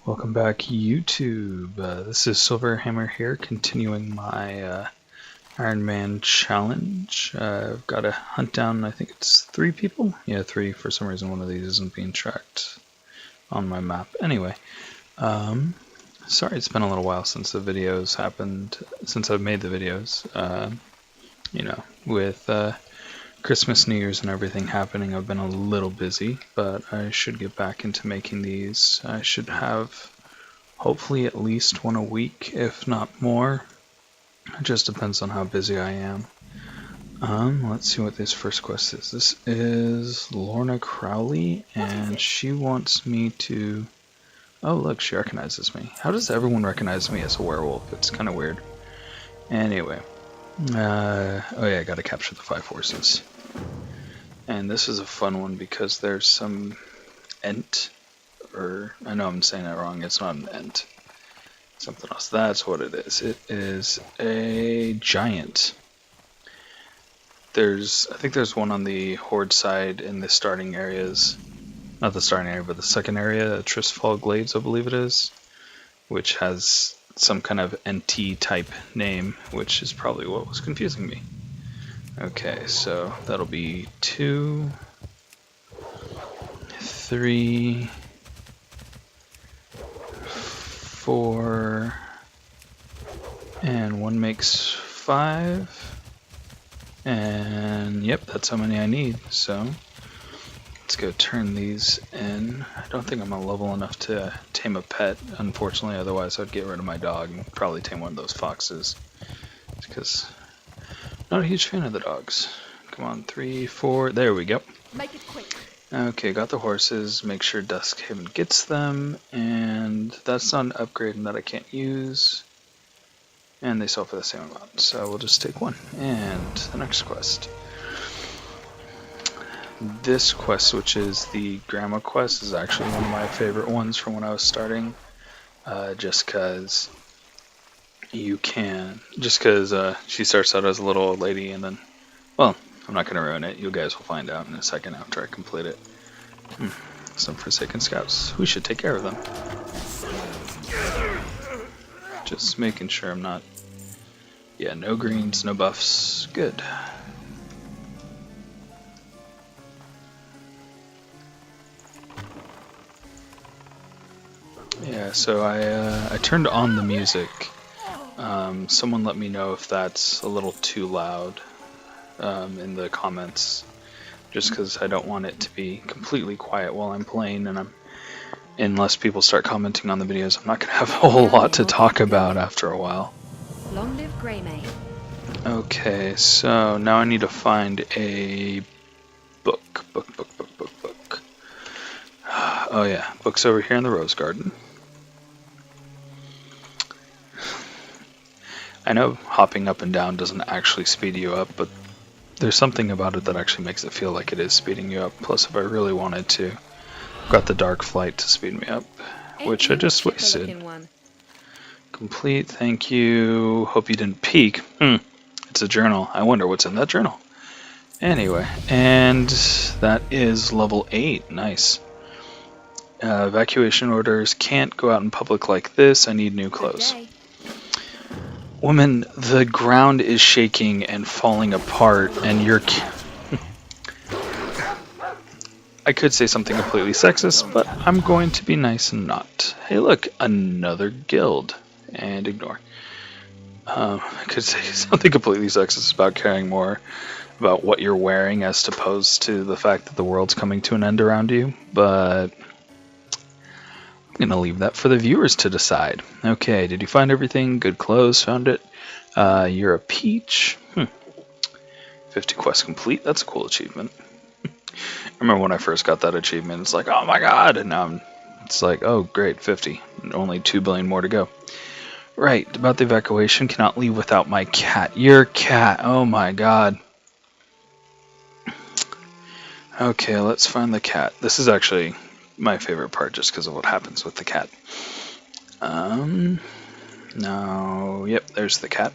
Welcome back, YouTube. This is Sylverhunter here, continuing my Ironman challenge. I've got to hunt down, I think it's 3 people? Yeah, 3. For some reason one of these isn't being tracked on my map. Anyway, sorry it's been a little while since the videos happened, since I've made the videos. With Christmas, New Year's, and everything happening, I've been a little busy, but I should get back into making these. I should have hopefully at least one a week, if not more. It just depends on how busy I am. Let's see what this first quest is. This is Lorna Crowley, and she wants me to... Oh, look, she recognizes me. How does everyone recognize me as a werewolf? It's kind of weird. Anyway. Oh yeah, I gotta capture the 5 horses. And this is a fun one because there's some ent, or I know I'm saying that wrong, it's not an ent. Something else. That's what it is. It is a giant. I think there's one on the horde side in the starting areas. Not the starting area, but the second area, Tristfall Glades, I believe it is, which has some kind of NT type name, which is probably what was confusing me. Okay, so that'll be 2, 3, 4, and 1 makes 5. And yep, that's how many I need. So let's go turn these in. I don't think I'm a level enough to tame a pet, unfortunately, otherwise I'd get rid of my dog and probably tame one of those foxes. Because I'm not a huge fan of the dogs. Come on, 3, 4, there we go. Make it quick. Okay, got the horses, make sure Duskhaven gets them, and that's not an upgrade that I can't use. And they sell for the same amount, so we'll just take one. And the next quest. This quest, which is the Grandma quest, is actually one of my favorite ones from when I was starting. Just because she starts out as a little old lady, and then, well, I'm not going to ruin it. You guys will find out in a second after I complete it. Some Forsaken Scouts. We should take care of them. Just making sure I'm not... Yeah, no greens, no buffs. Good. Yeah, so I turned on the music. Someone let me know if that's a little too loud in the comments, just because I don't want it to be completely quiet while I'm playing, and unless people start commenting on the videos, I'm not going to have a whole lot to talk about after a while. Long live Greymane. Okay, so now I need to find a book. Oh yeah, book's over here in the Rose Garden. I know hopping up and down doesn't actually speed you up, but there's something about it that actually makes it feel like it is speeding you up. Plus, if I really wanted to, I've got the Dark Flight to speed me up, which I just wasted. Complete, thank you. Hope you didn't peek. It's a journal. I wonder what's in that journal. Anyway, and that is level 8. Nice. Evacuation orders. Can't go out in public like this. I need new clothes. Woman, the ground is shaking and falling apart, and you're... I could say something completely sexist, but I'm going to be nice and not. Hey look, another guild. And ignore. I could say something completely sexist about caring more about what you're wearing as opposed to the fact that the world's coming to an end around you, but I'm going to leave that for the viewers to decide. Okay, did you find everything? Good clothes, found it. You're a peach. 50 quests complete, that's a cool achievement. I remember when I first got that achievement, it's like, oh my god, and now it's like, oh great, 50. Only 2 billion more to go. Right, about the evacuation, cannot leave without my cat. Your cat, oh my god. Okay, let's find the cat. This is actually my favorite part just because of what happens with the cat. No, yep, there's the cat.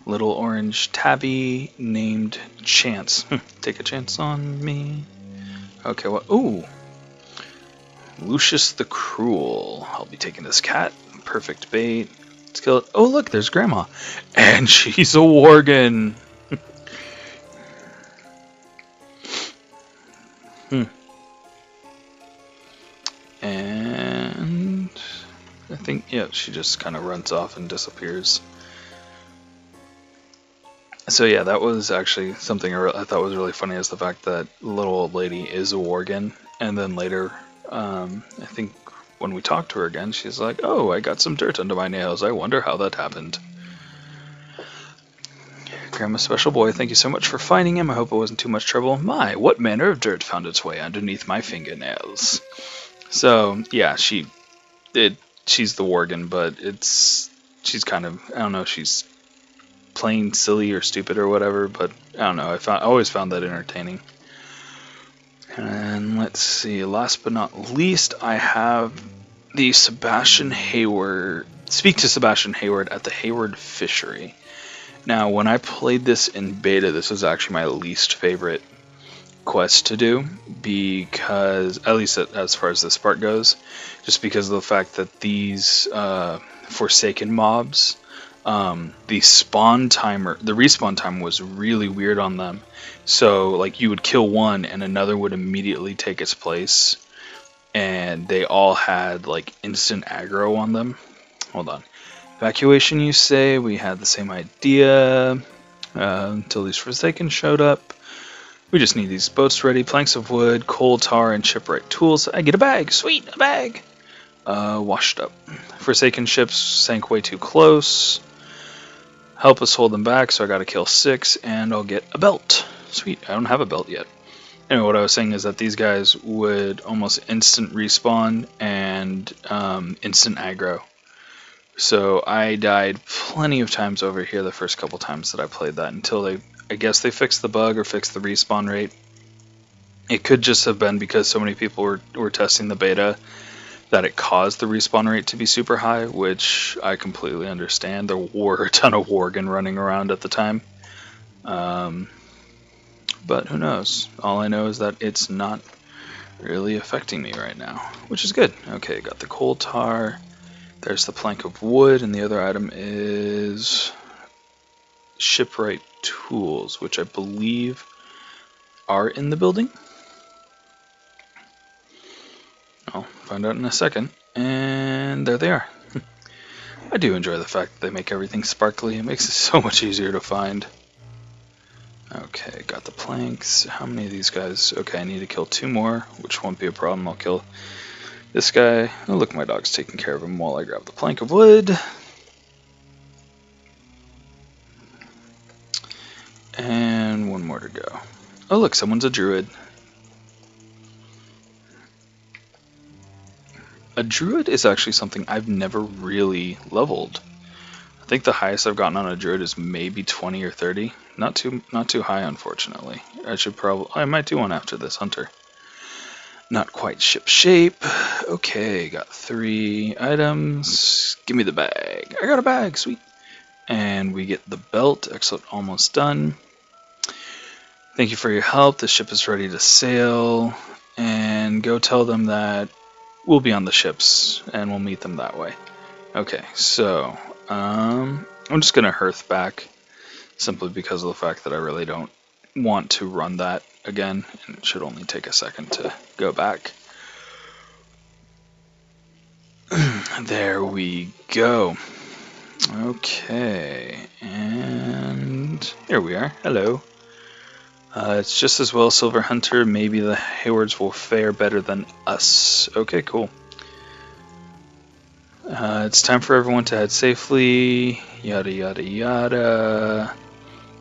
Little orange tabby named Chance. Take a chance on me. Okay, what? Ooh. Lucius the Cruel. I'll be taking this cat. Perfect bait. Let's kill it. Oh, look, there's Grandma. And she's a Worgen. And I think, yeah, she just kind of runs off and disappears. So yeah, that was actually something I thought was really funny, is the fact that little old lady is a Worgen, and then later, I think when we talked to her again, she's like, "Oh, I got some dirt under my nails. I wonder how that happened." Grandma's special boy, thank you so much for finding him. I hope it wasn't too much trouble. My, what manner of dirt found its way underneath my fingernails? So yeah, she's the Worgen, but she's kind of, I don't know, she's plain silly or stupid or whatever, but I don't know, I always found that entertaining. And let's see, last but not least, I have the Sebastian Hayward, speak to Sebastian Hayward at the Hayward Fishery. Now, when I played this in beta, this was actually my least favorite quest to do, because, at least as far as this part goes, just because of the fact that these Forsaken mobs, the respawn time was really weird on them. So like you would kill one and another would immediately take its place, and they all had like instant aggro on them. Hold on. Evacuation, you say? We had the same idea until these Forsaken showed up. We just need these boats ready, planks of wood, coal tar, and shipwright tools. I get a bag! Sweet! A bag! Washed up. Forsaken ships sank way too close. Help us hold them back, so I gotta kill 6, and I'll get a belt. Sweet, I don't have a belt yet. Anyway, what I was saying is that these guys would almost instant respawn and instant aggro. So I died plenty of times over here the first couple times that I played that, until I guess they fixed the bug or fixed the respawn rate. It could just have been because so many people were testing the beta that it caused the respawn rate to be super high, which I completely understand. There were a ton of Worgen running around at the time. But who knows? All I know is that it's not really affecting me right now, which is good. Okay, got the coal tar. There's the plank of wood, and the other item is shipwright tools, which I believe are in the building. I'll find out in a second. And there they are. I do enjoy the fact that they make everything sparkly. It makes it so much easier to find. Okay, got the planks. How many of these guys? Okay, I need to kill 2 more, which won't be a problem. I'll kill this guy. Oh, look, my dog's taking care of him while I grab the plank of wood. And 1 more to go. Oh, look, someone's a druid. A druid is actually something I've never really leveled. I think the highest I've gotten on a druid is maybe 20 or 30. Not too high, unfortunately. I might do one after this hunter. Not quite ship shape. Okay, got 3 items. Give me the bag. I got a bag, sweet. And we get the belt. Excellent, almost done. Thank you for your help. The ship is ready to sail. And go tell them that we'll be on the ships, and we'll meet them that way. Okay, so I'm just gonna hearth back, simply because of the fact that I really don't want to run that again, and it should only take a second to go back. There we go. Okay, and here we are. Hello. It's just as well, Sylverhunter. Maybe the Haywards will fare better than us. Okay, cool. It's time for everyone to head safely. Yada yada yada.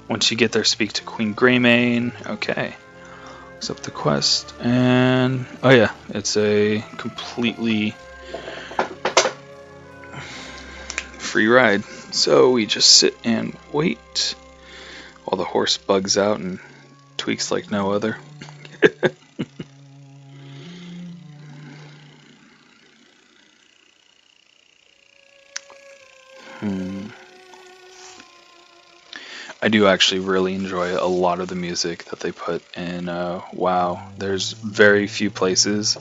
Once you get there, speak to Queen Greymane. Okay. Accept the quest. And oh yeah, it's a completely free ride. So we just sit and wait while the horse bugs out and tweaks like no other. I do actually really enjoy a lot of the music that they put in WoW. There's very few places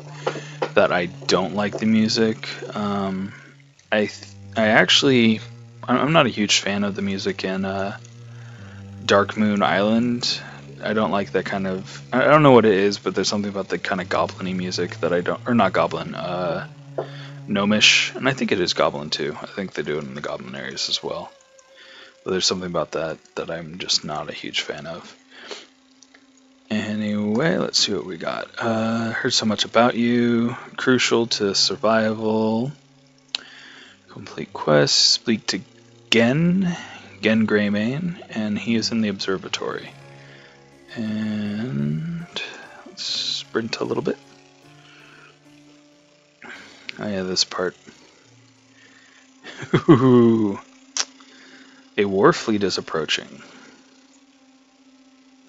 that I don't like the music. I'm not a huge fan of the music in Dark Moon Island. I don't like that kind of. I don't know what it is, but there's something about the kind of goblin-y music that I don't. Or not goblin, gnomish. And I think it is goblin too. I think they do it in the goblin areas as well. But there's something about that I'm just not a huge fan of. Anyway, let's see what we got. Heard so much about you. Crucial to survival. Complete quest. Speak to Gen Greymane, and he is in the observatory. And let's sprint a little bit. Oh yeah, this part. A war fleet is approaching.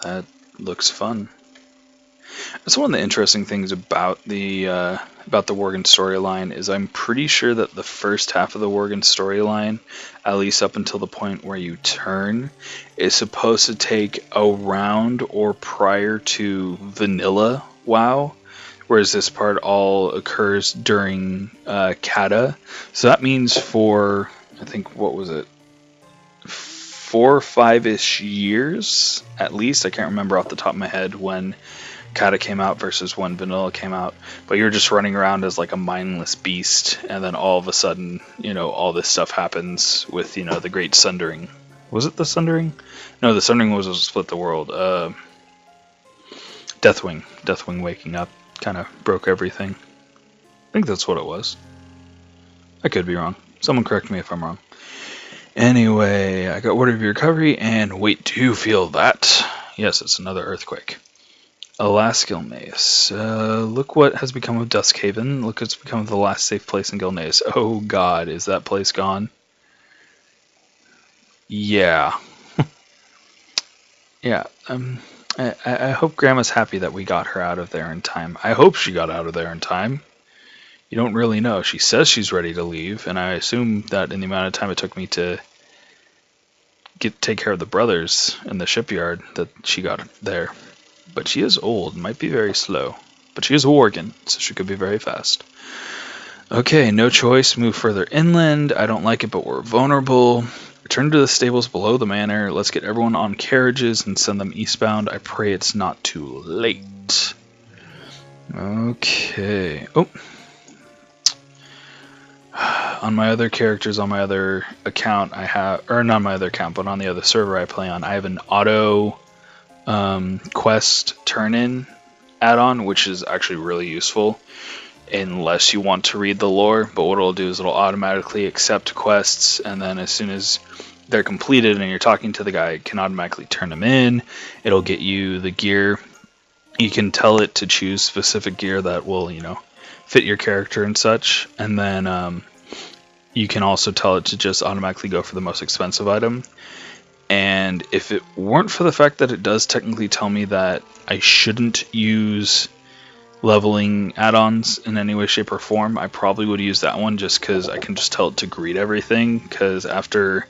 That looks fun. That's one of the interesting things about the Worgen storyline is I'm pretty sure that the first half of the Worgen storyline, at least up until the point where you turn, is supposed to take around or prior to vanilla WoW, whereas this part all occurs during Kata. So that means for, I think, what was it? 4 or 5-ish years, at least. I can't remember off the top of my head when Kata came out versus when Vanilla came out, but you're just running around as like a mindless beast, and then all of a sudden, all this stuff happens with, the Great Sundering. Was it the Sundering? No, the Sundering was a Split the World. Deathwing waking up kind of broke everything. I think that's what it was. I could be wrong. Someone correct me if I'm wrong. Anyway, I got word of your recovery, and wait, do you feel that? Yes, it's another earthquake. Alaskil Mace. Look what has become of Duskhaven. Look what's become of the last safe place in Gilneas. Oh god, is that place gone? Yeah. Yeah. I hope Grandma's happy that we got her out of there in time. I hope she got out of there in time. You don't really know. She says she's ready to leave, and I assume that in the amount of time it took me to take care of the brothers in the shipyard that she got there. But she is old, might be very slow. But she is a Worgen, so she could be very fast. Okay, no choice, move further inland. I don't like it, but we're vulnerable. Return to the stables below the manor. Let's get everyone on carriages and send them eastbound. I pray it's not too late. Okay. Oh. On my other characters, on my other account, I have... Or not my other account, but on the other server I play on, I have an auto... quest turn-in add-on, which is actually really useful unless you want to read the lore, but what it'll do is it'll automatically accept quests, and then as soon as they're completed and you're talking to the guy, it can automatically turn them in. It'll get you the gear. You can tell it to choose specific gear that will, fit your character and such, and then you can also tell it to just automatically go for the most expensive item. And if it weren't for the fact that it does technically tell me that I shouldn't use leveling add-ons in any way, shape, or form, I probably would use that one just because I can just tell it to greet everything, because after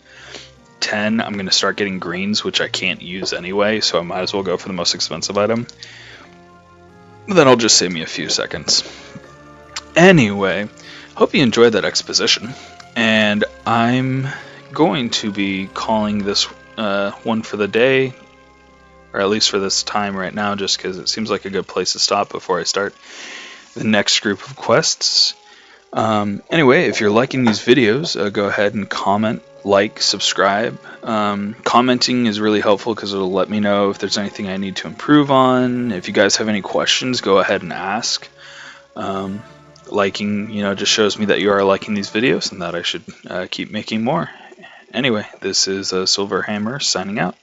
10, I'm going to start getting greens, which I can't use anyway, so I might as well go for the most expensive item. But that'll just save me a few seconds. Anyway, hope you enjoyed that exposition, and I'm going to be calling this one for the day, or at least for this time right now, just because it seems like a good place to stop before I start the next group of quests. Anyway, if you're liking these videos, go ahead and comment, like, subscribe. Commenting is really helpful because it'll let me know if there's anything I need to improve on. If you guys have any questions, go ahead and ask. Liking, just shows me that you are liking these videos and that I should keep making more. Anyway, this is Sylverhunter signing out.